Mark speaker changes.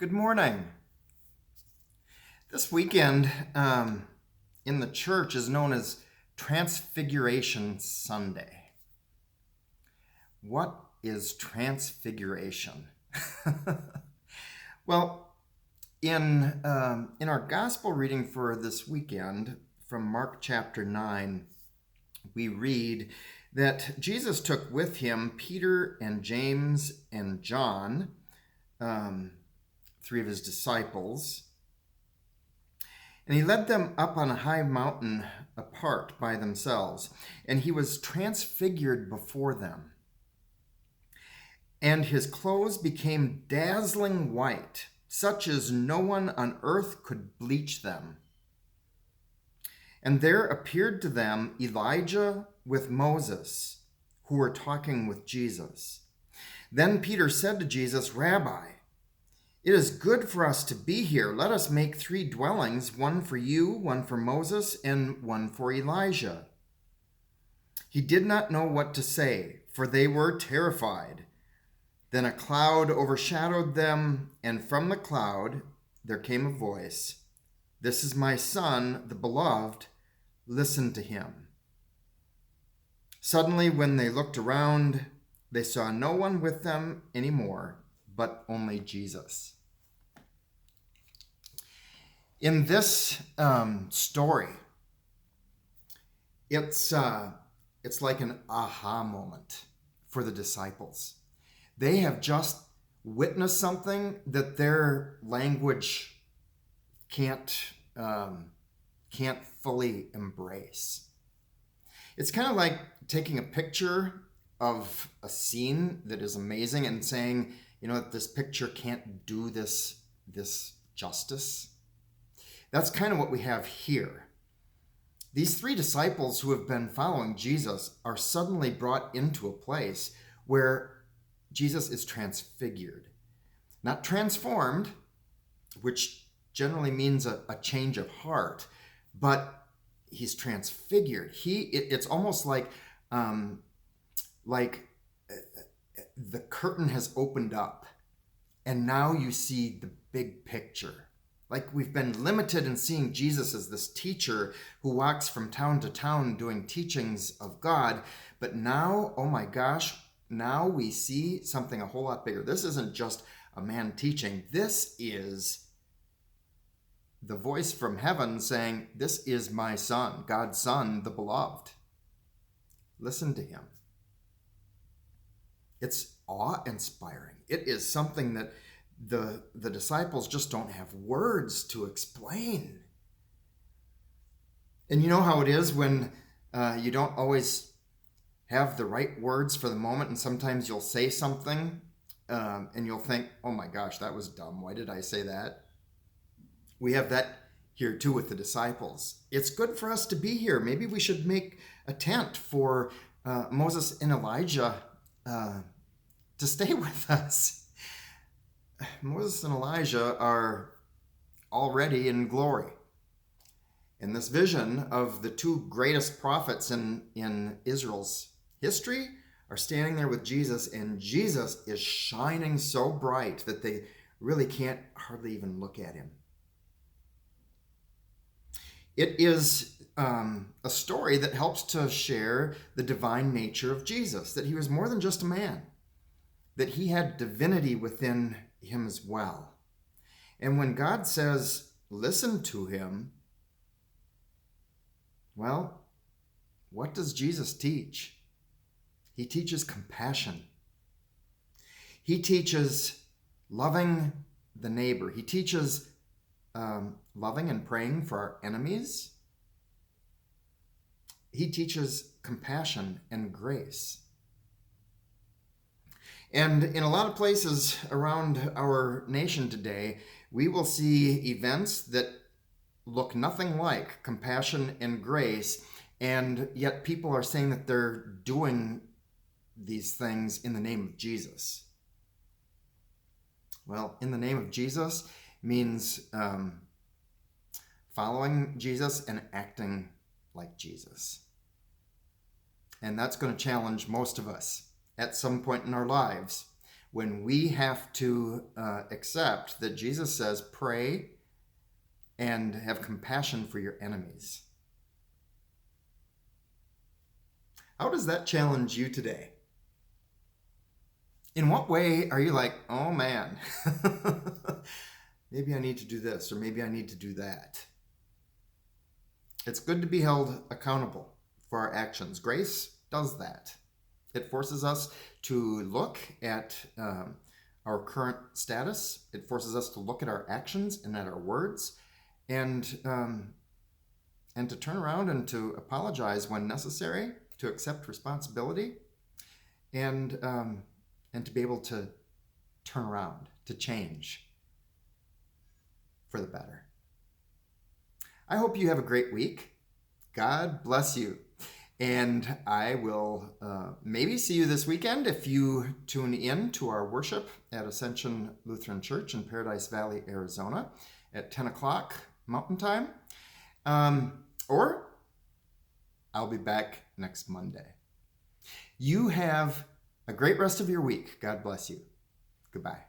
Speaker 1: Good morning. This weekend in the church is known as Transfiguration Sunday. What is Transfiguration? Well, in our gospel reading for this weekend from Mark chapter 9, we read that Jesus took with him Peter and James and John, three of his disciples, and he led them up on a high mountain apart by themselves, and he was transfigured before them. And his clothes became dazzling white, such as no one on earth could bleach them. And there appeared to them Elijah with Moses, who were talking with Jesus. Then Peter said to Jesus, "Rabbi, it is good for us to be here. Let us make 3 dwellings, one for you, one for Moses, and one for Elijah." He did not know what to say, for they were terrified. Then a cloud overshadowed them, and from the cloud there came a voice, "This is my son, the beloved. Listen to him." Suddenly, when they looked around, they saw no one with them anymore, but only Jesus. In this story, it's like an aha moment for the disciples. They have just witnessed something that their language can't fully embrace. It's kind of like taking a picture of a scene that is amazing and saying, that this picture can't do this justice. That's kind of what we have here. These 3 disciples who have been following Jesus are suddenly brought into a place where Jesus is transfigured. Not transformed, which generally means a change of heart, but he's transfigured. It's almost like the curtain has opened up, and now you see the big picture. Like we've been limited in seeing Jesus as this teacher who walks from town to town doing teachings of God, but now, oh my gosh, now we see something a whole lot bigger. This isn't just a man teaching. This is the voice from heaven saying, "This is my son, God's son, the beloved. Listen to him." It's awe-inspiring. It is something that the disciples just don't have words to explain. And you know how it is when you don't always have the right words for the moment, and sometimes you'll say something and you'll think, "Oh my gosh, that was dumb. Why did I say that?" We have that here too with the disciples. It's good for us to be here. Maybe we should make a tent for Moses and Elijah to stay with us. Moses and Elijah are already in glory. And this vision of the 2 greatest prophets in Israel's history are standing there with Jesus, and Jesus is shining so bright that they really can't hardly even look at him. It is a story that helps to share the divine nature of Jesus, that he was more than just a man, that he had divinity within him as well. And when God says, "Listen to him," well, what does Jesus teach? He teaches compassion. He teaches loving the neighbor. He teaches loving and praying for our enemies. He teaches compassion and grace. And in a lot of places around our nation today, we will see events that look nothing like compassion and grace, and yet people are saying that they're doing these things in the name of Jesus. Well, in the name of Jesus means following Jesus and acting like Jesus. And that's going to challenge most of us at some point in our lives. when we have to accept that Jesus says, pray and have compassion for your enemies. How does that challenge you today? In what way are you like, oh man, maybe I need to do this, or maybe I need to do that? It's good to be held accountable for our actions. Grace does that. It forces us to look at our current status. It forces us to look at our actions and at our words, and to turn around and to apologize when necessary, to accept responsibility, and to be able to turn around, to change for the better. I hope you have a great week. God bless you. And I will maybe see you this weekend if you tune in to our worship at Ascension Lutheran Church in Paradise Valley, Arizona at 10 o'clock Mountain Time. Or I'll be back next Monday. You have a great rest of your week. God bless you. Goodbye.